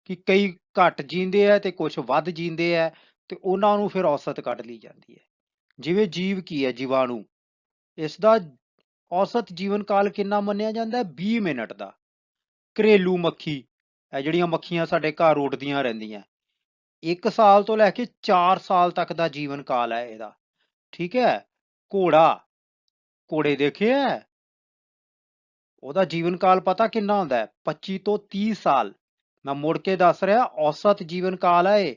ਕਿ ਕਈ ਘੱਟ ਜੀਂਦੇ ਆ ਤੇ ਕੁਝ ਵੱਧ ਜੀਂਦੇ ਆ, ਤੇ ਉਹਨਾਂ ਨੂੰ ਫਿਰ ਔਸਤ ਕੱਢ ਲਈ ਜਾਂਦੀ ਹੈ। ਜਿਵੇਂ ਜੀਵ ਕੀ ਹੈ? ਜੀਵਾਣੂ, ਇਸ ਦਾ ਔਸਤ ਜੀਵਨ ਕਾਲ ਕਿੰਨਾ ਮੰਨਿਆ ਜਾਂਦਾ ਹੈ? 20 ਮਿੰਟ ਦਾ। ਘਰੇਲੂ ਮੱਖੀ, ਇਹ ਜਿਹੜੀਆਂ ਮੱਖੀਆਂ ਸਾਡੇ ਘਰ ਉੱਡਦੀਆਂ ਰਹਿੰਦੀਆਂ, 1 ਸਾਲ ਤੋਂ ਲੈ ਕੇ 4 ਸਾਲ ਤੱਕ ਦਾ ਜੀਵਨ ਕਾਲ ਹੈ ਇਹਦਾ। ਠੀਕ ਹੈ। ਘੋੜਾ, ਘੋੜੇ ਦੇਖੇ ਹੈ? ਉਹਦਾ ਜੀਵਨ ਕਾਲ ਪਤਾ ਕਿੰਨਾ ਹੁੰਦਾ ਹੈ? 25 ਤੋਂ 30 ਸਾਲ। ਮੈਂ ਮੁੜ ਕੇ ਦੱਸ ਰਿਹਾ, ਔਸਤ ਜੀਵਨ ਕਾਲ ਹੈ ਇਹ।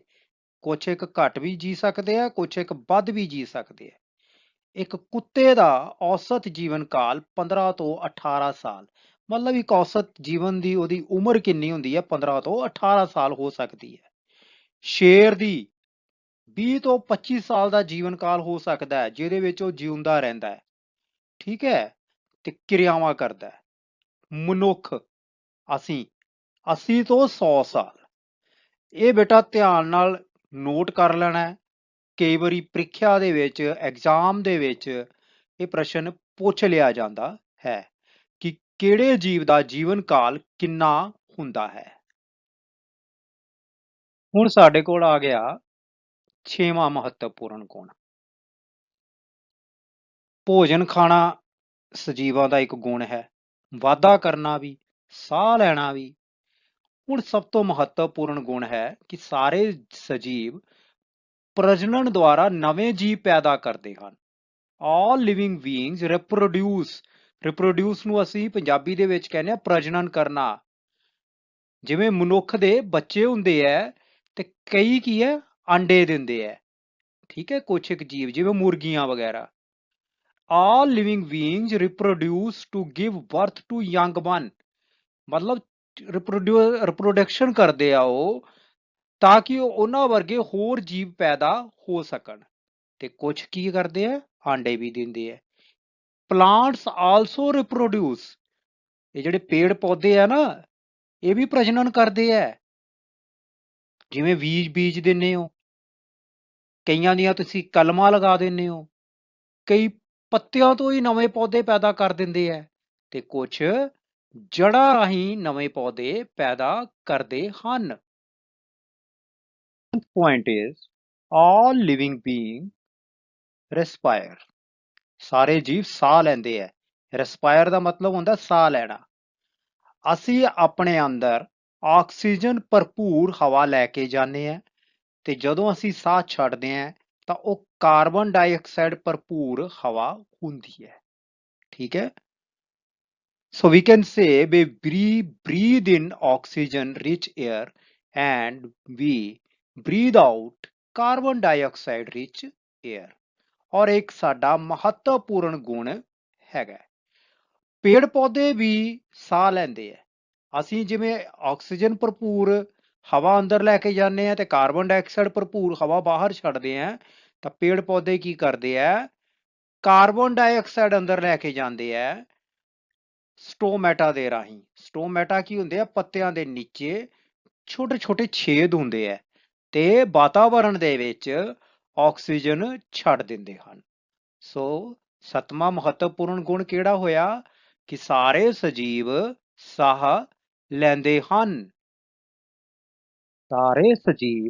ਕੁਛ ਇੱਕ ਘੱਟ ਵੀ ਜੀ ਸਕਦੇ ਆ, ਕੁਛ ਇੱਕ ਵੱਧ ਵੀ ਜੀ ਸਕਦੇ ਆ। ਇੱਕ ਕੁੱਤੇ ਦਾ ਔਸਤ ਜੀਵਨ ਕਾਲ 15 ਤੋਂ 18 ਸਾਲ। ਮਤਲਬ ਇੱਕ ਔਸਤ ਜੀਵਨ ਦੀ ਉਹਦੀ ਉਮਰ ਕਿੰਨੀ ਹੁੰਦੀ ਹੈ? 15 ਤੋਂ 18 ਸਾਲ ਹੋ ਸਕਦੀ ਹੈ। ਸ਼ੇਰ ਦੀ 20 ਤੋਂ 25 ਸਾਲ ਦਾ ਜੀਵਨ ਕਾਲ ਹੋ ਸਕਦਾ ਹੈ, ਜਿਹਦੇ ਵਿੱਚ ਉਹ ਜਿਉਂਦਾ ਰਹਿੰਦਾ ਹੈ। ਠੀਕ ਹੈ। ਤੇ ਕਿਰਿਆਵਾਂ ਕਰਦਾ ਹੈ। ਮਨੁੱਖ, ਅਸੀਂ 80 ਤੋਂ 100 ਸਾਲ। ਇਹ ਬੇਟਾ ਧਿਆਨ ਨਾਲ ਨੋਟ ਕਰ ਲੈਣਾ ਹੈ। ਕਈ ਵਾਰੀ ਪ੍ਰੀਖਿਆ ਦੇ ਵਿੱਚ, ਐਗਜ਼ਾਮ ਦੇ ਵਿੱਚ ਇਹ ਪ੍ਰਸ਼ਨ ਪੁੱਛ ਲਿਆ ਜਾਂਦਾ ਹੈ ਕਿ ਕਿਹੜੇ ਜੀਵ ਦਾ ਜੀਵਨ ਕਾਲ ਕਿੰਨਾ ਹੁੰਦਾ ਹੈ। ਹੁਣ ਸਾਡੇ ਕੋਲ ਆ ਗਿਆ 6ਵਾਂ ਮਹੱਤਵਪੂਰਨ ਗੁਣ। ਭੋਜਨ ਖਾਣਾ ਸਜੀਵਾਂ ਦਾ ਇੱਕ ਗੁਣ ਹੈ, ਵਾਧਾ ਕਰਨਾ ਵੀ, ਸਾਹ ਲੈਣਾ ਵੀ। ਹੁਣ ਸਭ ਤੋਂ ਮਹੱਤਵਪੂਰਨ ਗੁਣ ਹੈ ਕਿ ਸਾਰੇ ਸਜੀਵ ਪ੍ਰਜਨਨ ਦੁਆਰਾ ਨਵੇਂ ਜੀਵ ਪੈਦਾ ਕਰਦੇ ਹਨ। All living beings reproduce। reproduce ਨੂੰ ਅਸੀਂ ਪੰਜਾਬੀ ਦੇ ਵਿੱਚ ਕਹਿੰਦੇ ਆ ਪ੍ਰਜਨਨ ਕਰਨਾ। ਜਿਵੇਂ ਮਨੁੱਖ ਦੇ ਬੱਚੇ ਹੁੰਦੇ ਹੈ, ਤੇ ਕਈ ਕੀ ਹੈ ਅੰਡੇ ਦਿੰਦੇ ਹੈ। ਠੀਕ ਹੈ, ਕੁਛ ਇੱਕ ਜੀਵ ਜਿਵੇਂ ਮੁਰਗੀਆਂ ਵਗੈਰਾ। all living beings reproduce to give birth to young one, ਮਤਲਬ ਰਿਪਰੋਡਕਸ਼ਨ ਕਰਦੇ ਆ ਉਹ ਤਾਂ ਕਿ ਉਹਨਾਂ ਵਰਗੇ ਹੋਰ ਜੀਵ ਪੈਦਾ ਹੋ ਸਕਣ। ਤੇ ਕੁਝ ਕੀ ਕਰਦੇ ਆ, ਆਂਡੇ ਵੀ ਦਿੰਦੇ ਆ। ਪਲਾਂਟਸ ਆਲਸੋ ਰਿਪਰੋਡਿਊਸ, ਇਹ ਜਿਹੜੇ ਪੇੜ ਪੌਦੇ ਆ ਨਾ, ਇਹ ਵੀ ਪ੍ਰਜਨਨ ਕਰਦੇ ਆ। ਜਿਵੇਂ ਬੀਜ ਦਿੰਦੇ ਹੋ, ਕਈਆਂ ਦੀਆਂ ਤੁਸੀਂ ਕਲਮਾਂ ਲਗਾ ਦਿੰਦੇ ਹੋ, ਕਈ ਪੱਤਿਆਂ ਤੋਂ ਹੀ ਨਵੇਂ ਪੌਦੇ ਪੈਦਾ ਕਰ ਦਿੰਦੇ ਆ, ਤੇ ਕੁਝ ਜੜ੍ਹਾਂ ਰਾਹੀਂ ਨਵੇਂ ਪੌਦੇ ਪੈਦਾ ਕਰਦੇ ਹਨ। Point is, all living beings respire, ਸਾਰੇ ਜੀਵ ਸਾਹ ਲੈਂਦੇ ਆ। respire ਦਾ ਮਤਲਬ ਹੁੰਦਾ ਸਾਹ ਲੈਣਾ। ਅਸੀਂ ਆਪਣੇ ਅੰਦਰ ਆਕਸੀਜਨ ਭਰਪੂਰ ਹਵਾ ਲੈ ਕੇ ਜਾਂਦੇ ਆ, ਤੇ ਜਦੋਂ ਅਸੀਂ ਸਾਹ ਛੱਡਦੇ ਆ ਤਾਂ ਉਹ ਕਾਰਬਨ ਡਾਈਆਕਸਾਈਡ ਭਰਪੂਰ ਹਵਾ ਹੁੰਦੀ ਹੈ। ਠੀਕ ਹੈ, so we can say we breathe in oxygen rich air and we breathe out carbon dioxide rich air, ਔਰ ਇੱਕ ਸਾਡਾ ਮਹੱਤਵਪੂਰਨ ਗੁਣ ਹੈਗਾ, ਪੇੜ ਪੌਦੇ ਵੀ ਸਾਹ ਲੈਂਦੇ ਆ। ਅਸੀਂ ਜਿਵੇਂ ਆਕਸੀਜਨ ਭਰਪੂਰ ਹਵਾ ਅੰਦਰ ਲੈ ਕੇ ਜਾਂਦੇ ਆ ਤੇ ਕਾਰਬਨ ਡਾਈਆਕਸਾਈਡ ਭਰਪੂਰ ਹਵਾ ਬਾਹਰ ਛੱਡਦੇ ਆ, ਤਾਂ ਪੇੜ ਪੌਦੇ ਕੀ ਕਰਦੇ ਆ, ਕਾਰਬਨ ਡਾਈਆਕਸਾਈਡ ਅੰਦਰ ਲੈ ਕੇ ਜਾਂਦੇ ਆ ਸਟੋਮੈਟਾ ਦੇ ਰਾਹੀਂ। ਸਟੋਮੈਟਾ ਕੀ ਹੁੰਦੇ ਆ, ਪੱਤਿਆਂ ਦੇ ਨੀਚੇ ਛੋਟੇ ਛੋਟੇ ਛੇਦ ਹੁੰਦੇ ਆ ਤੇ ਵਾਤਾਵਰਣ ਦੇ ਵਿੱਚ ਆਕਸੀਜਨ ਛੱਡ ਦਿੰਦੇ ਹਨ। ਸੋ ਸੱਤਵਾਂ ਮਹੱਤਵਪੂਰਨ ਗੁਣ ਕਿਹੜਾ ਹੋਇਆ, ਕਿ ਸਾਰੇ ਸਜੀਵ ਸਾਹ ਲੈਂਦੇ ਹਨ। ਸਾਰੇ ਸਜੀਵ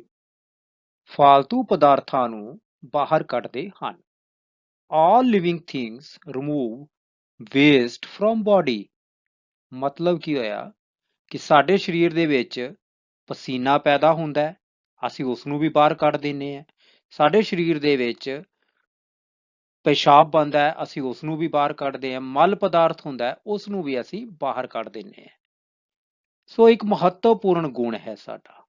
ਫਾਲਤੂ ਪਦਾਰਥਾਂ ਨੂੰ ਬਾਹਰ ਕੱਢਦੇ ਹਨ। all living things remove waste from body, ਮਤਲਬ ਕੀ ਹੋਇਆ, ਕਿ ਸਾਡੇ ਸਰੀਰ ਦੇ ਵਿੱਚ ਪਸੀਨਾ ਪੈਦਾ ਹੁੰਦਾ, ਅਸੀਂ ਉਸ ਨੂੰ ਵੀ ਬਾਹਰ ਕੱਢ ਦਿੰਦੇ ਹਾਂ। ਸਾਡੇ ਸਰੀਰ ਦੇ ਵਿੱਚ ਪਿਸ਼ਾਬ ਬਣਦਾ ਹੈ, ਅਸੀਂ ਉਸ ਨੂੰ ਵੀ ਬਾਹਰ ਕੱਢਦੇ ਹਾਂ। ਮਲ ਪਦਾਰਥ ਹੁੰਦਾ, ਉਸ ਨੂੰ ਵੀ ਅਸੀਂ ਬਾਹਰ ਕੱਢ ਦਿੰਦੇ ਹਾਂ। ਸੋ ਇੱਕ ਮਹੱਤਵਪੂਰਨ ਗੁਣ ਹੈ ਸਾਡਾ।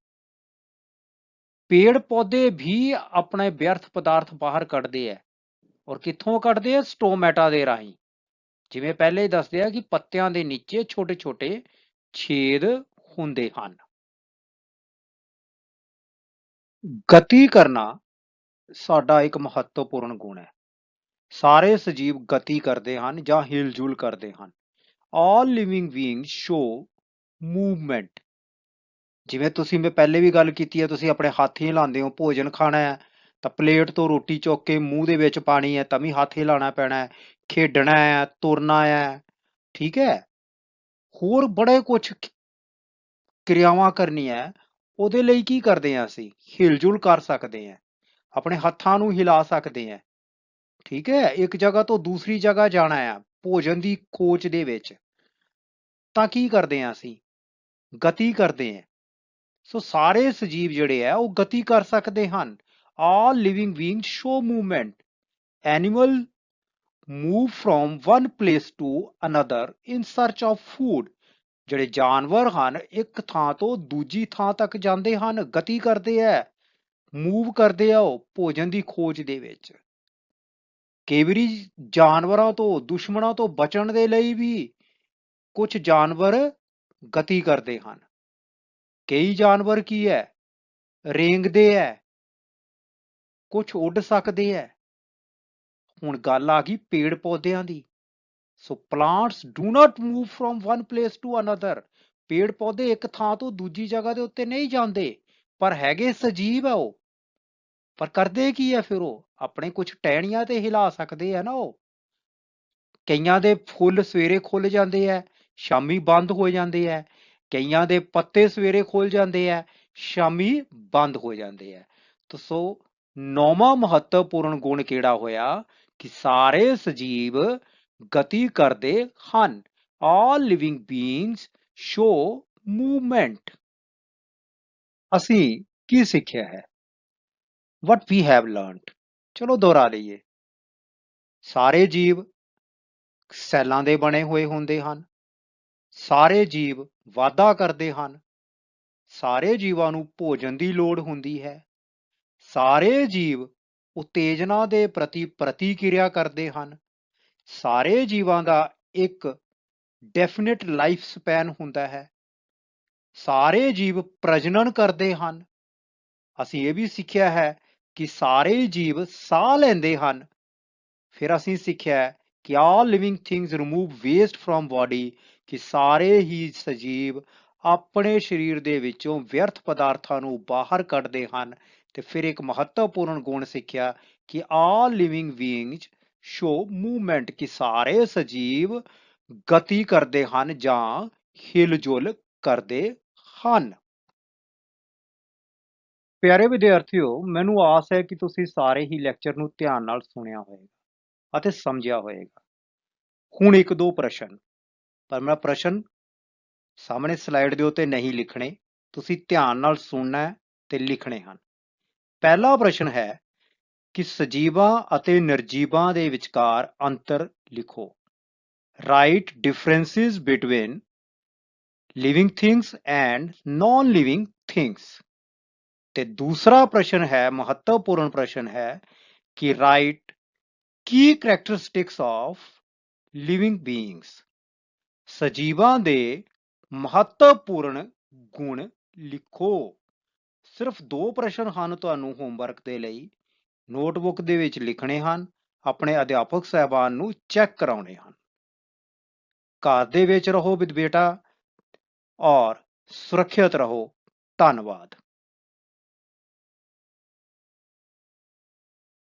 ਪੇੜ ਪੌਦੇ ਵੀ ਆਪਣੇ ਵਿਅਰਥ ਪਦਾਰਥ ਬਾਹਰ ਕੱਢਦੇ ਆ, ਔਰ ਕਿੱਥੋਂ ਕੱਢਦੇ ਆ, ਸਟੋਮੈਟਾ ਦੇ ਰਾਹੀਂ। ਜਿਵੇਂ ਪਹਿਲੇ ਹੀ ਦੱਸਦੇ ਆ ਕਿ ਪੱਤਿਆਂ ਦੇ ਨੀਚੇ ਛੋਟੇ ਛੋਟੇ ਛੇਦ ਹੁੰਦੇ ਹਨ। ਗਤੀ ਕਰਨਾ ਸਾਡਾ ਇੱਕ ਮਹੱਤਵਪੂਰਨ ਗੁਣ ਹੈ। ਸਾਰੇ ਸਜੀਵ ਗਤੀ ਕਰਦੇ ਹਨ ਜਾਂ ਹਿਲਜੁਲ ਕਰਦੇ ਹਨ। all living beings show movement, ਜਿਵੇਂ ਤੁਸੀਂ ਮੈਂ ਪਹਿਲੇ ਵੀ ਗੱਲ ਕੀਤੀ ਹੈ, ਤੁਸੀਂ ਆਪਣੇ ਹੱਥ ਹੀ ਹਿਲਾਉਂਦੇ ਹੋ। ਭੋਜਨ ਖਾਣਾ ਹੈ ਤਾਂ ਪਲੇਟ ਤੋਂ ਰੋਟੀ ਚੁੱਕ ਕੇ ਮੂੰਹ ਦੇ ਵਿੱਚ ਪਾਣੀ ਹੈ ਤਾਂ ਵੀ ਹੱਥ ਹਿਲਾਉਣਾ ਪੈਣਾ ਹੈ। ਖੇਡਣਾ ਹੈ, ਤੁਰਨਾ ਹੈ, ਠੀਕ ਹੈ, ਹੋਰ ਬੜੇ ਕੁਛ ਕਿਰਿਆਵਾਂ ਕਰਨੀਆਂ, ਉਹਦੇ ਲਈ ਕੀ ਕਰਦੇ ਹਾਂ, ਅਸੀਂ ਹਿਲਜੁਲ ਕਰ ਸਕਦੇ ਹਾਂ, ਆਪਣੇ ਹੱਥਾਂ ਨੂੰ ਹਿਲਾ ਸਕਦੇ ਹਾਂ। ਠੀਕ ਹੈ, ਇੱਕ ਜਗ੍ਹਾ ਤੋਂ ਦੂਸਰੀ ਜਗ੍ਹਾ ਜਾਣਾ ਆ ਭੋਜਨ ਦੀ ਖੋਜ ਦੇ ਵਿੱਚ, ਤਾਂ ਕੀ ਕਰਦੇ ਹਾਂ, ਅਸੀਂ ਗਤੀ ਕਰਦੇ ਹਾਂ। ਸੋ ਸਾਰੇ ਸਜੀਵ ਜਿਹੜੇ ਆ ਉਹ ਗਤੀ ਕਰ ਸਕਦੇ ਹਨ। all living beings show movement. Animal move from one place to another in search of food. ਜਿਹੜੇ ਜਾਨਵਰ ਹਨ ਇੱਕ ਥਾਂ ਤੋਂ ਦੂਜੀ ਥਾਂ ਤੱਕ ਜਾਂਦੇ ਹਨ, ਗਤੀ ਕਰਦੇ ਆ, ਮੂਵ ਕਰਦੇ ਆ ਉਹ ਭੋਜਨ ਦੀ ਖੋਜ ਦੇ ਵਿੱਚ। ਕਈ ਵਾਰੀ ਜਾਨਵਰਾਂ ਤੋਂ, ਦੁਸ਼ਮਣਾਂ ਤੋਂ ਬਚਣ ਦੇ ਲਈ ਵੀ ਕੁਝ ਜਾਨਵਰ ਗਤੀ ਕਰਦੇ ਹਨ। ਕਈ ਜਾਨਵਰ ਕੀ ਹੈ, ਰੇਂਗਦੇ ਹੈ, ਕੁਝ ਉੱਡ ਸਕਦੇ ਹੈ। ਹੁਣ ਗੱਲ ਆ ਗਈ ਪੇੜ ਪੌਦਿਆਂ ਦੀ। So plants do not move from one place to another. ਪੇੜ ਪੌਦੇ ਇੱਕ ਥਾਂ ਤੋਂ ਦੂਜੀ ਜਗ੍ਹਾ ਦੇ ਉੱਤੇ ਨਹੀਂ ਜਾਂਦੇ, ਪਰ ਹੈਗੇ ਸਜੀਵ ਹੈ ਉਹ। ਪਰ ਕਰਦੇ ਕੀ ਹੈ ਫਿਰ, ਉਹ ਆਪਣੇ ਕੁਝ ਟਹਿਣੀਆਂ ਤੇ ਹਿਲਾ ਸਕਦੇ ਆ ਨਾ। ਉਹ ਕਈਆਂ ਦੇ ਫੁੱਲ ਸਵੇਰੇ ਖੁੱਲ ਜਾਂਦੇ ਆ, ਸ਼ਾਮੀ ਬੰਦ ਹੋ ਜਾਂਦੇ ਆ। ਕਈਆਂ ਦੇ ਪੱਤੇ ਸਵੇਰੇ ਖੁੱਲ ਜਾਂਦੇ ਆ, ਸ਼ਾਮੀ ਬੰਦ ਹੋ ਜਾਂਦੇ ਆ। ਸੋ ਨੌਵਾਂ ਮਹੱਤਵਪੂਰਨ ਗੁਣ ਕਿਹੜਾ ਹੋਇਆ, ਕਿ ਸਾਰੇ ਸਜੀਵ ਗਤੀ ਕਰਦੇ ਹਨ। all living beings show movement. ਅਸੀਂ ਕੀ ਸਿੱਖਿਆ ਹੈ, what we have learned? ਚਲੋ ਦੁਹਰਾ ਲਈਏ। ਸਾਰੇ ਜੀਵ ਸੈੱਲਾਂ ਦੇ ਬਣੇ ਹੋਏ ਹੁੰਦੇ ਹਨ। ਸਾਰੇ ਜੀਵ ਵਾਧਾ ਕਰਦੇ ਹਨ। ਸਾਰੇ ਜੀਵਾਂ ਨੂੰ ਭੋਜਨ ਦੀ ਲੋੜ ਹੁੰਦੀ ਹੈ। ਸਾਰੇ ਜੀਵ ਉਤੇਜਨਾ ਦੇ ਪ੍ਰਤੀ ਪ੍ਰਤੀਕਿਰਿਆ ਕਰਦੇ ਹਨ। ਸਾਰੇ ਜੀਵਾਂ ਦਾ ਇੱਕ ਡੈਫੀਨਿਟ ਲਾਈਫ ਸਪੈਨ ਹੁੰਦਾ ਹੈ। ਸਾਰੇ ਜੀਵ ਪ੍ਰਜਨਨ ਕਰਦੇ ਹਨ। ਅਸੀਂ ਇਹ ਵੀ ਸਿੱਖਿਆ ਹੈ ਕਿ ਸਾਰੇ ਜੀਵ ਸਾਹ ਲੈਂਦੇ ਹਨ। ਫਿਰ ਅਸੀਂ ਸਿੱਖਿਆ ਕਿ all living things remove waste from body, ਕਿ ਸਾਰੇ ਹੀ ਸਜੀਵ ਆਪਣੇ ਸਰੀਰ ਦੇ ਵਿੱਚੋਂ ਵਿਅਰਥ ਪਦਾਰਥਾਂ ਨੂੰ ਬਾਹਰ ਕੱਢਦੇ ਹਨ। ਤੇ ਫਿਰ ਇੱਕ ਮਹੱਤਵਪੂਰਨ ਗੁਣ ਸਿੱਖਿਆ ਕਿ all living beings show movement, ਕਿ ਸਾਰੇ ਸਜੀਵ ਗਤੀ ਕਰਦੇ ਹਨ ਜਾਂ ਹਿਲਜੁਲ ਕਰਦੇ ਹਨ। ਪਿਆਰੇ ਵਿਦਿਆਰਥੀਓ, ਮੈਨੂੰ ਆਸ ਹੈ ਕਿ ਤੁਸੀਂ ਸਾਰੇ ਹੀ ਲੈਕਚਰ ਨੂੰ ਧਿਆਨ ਨਾਲ ਸੁਣਿਆ ਹੋਵੇਗਾ ਅਤੇ ਸਮਝਿਆ ਹੋਵੇਗਾ। ਹੁਣ ਇੱਕ ਦੋ ਪ੍ਰਸ਼ਨ, ਪਰ ਮੈਂ ਪ੍ਰਸ਼ਨ ਸਾਹਮਣੇ ਸਲਾਈਡ ਦੇ ਉੱਤੇ ਨਹੀਂ ਲਿਖਣੇ, ਤੁਸੀਂ ਧਿਆਨ ਨਾਲ ਸੁਣਨਾ ਤੇ ਲਿਖਣੇ ਹਨ। ਪਹਿਲਾ ਪ੍ਰਸ਼ਨ ਹੈ ਕਿ ਸਜੀਵਾਂ ਅਤੇ ਨਿਰਜੀਵਾਂ ਦੇ ਵਿਚਕਾਰ ਅੰਤਰ ਲਿਖੋ। Write differences between living things and non living things. ਤੇ ਦੂਸਰਾ ਪ੍ਰਸ਼ਨ ਹੈ, ਮਹੱਤਵਪੂਰਨ ਪ੍ਰਸ਼ਨ ਹੈ ਕਿ ਰਾਈਟ ਕੀ ਕਰੈਕਟਰਿਸਟਿਕਸ ਆਫ ਲਿਵਿੰਗ ਬੀਇੰਗਸ। ਸਜੀਵਾਂ ਦੇ ਮਹੱਤਵਪੂਰਨ ਗੁਣ ਲਿਖੋ। ਸਿਰਫ ਦੋ ਪ੍ਰਸ਼ਨ ਹਨ ਤੁਹਾਨੂੰ ਹੋਮਵਰਕ ਦੇ ਲਈ। ਨੋਟਬੁੱਕ ਦੇ ਵਿੱਚ ਲਿਖਣੇ ਹਨ, ਆਪਣੇ ਅਧਿਆਪਕ ਸਾਹਿਬਾਨ ਨੂੰ ਚੈੱਕ ਕਰਾਉਣੇ ਹਨ। ਘਰ ਦੇ ਵਿੱਚ ਰਹੋ ਬੇਟਾ ਔਰ ਸੁਰੱਖਿਅਤ ਰਹੋ। ਧੰਨਵਾਦ।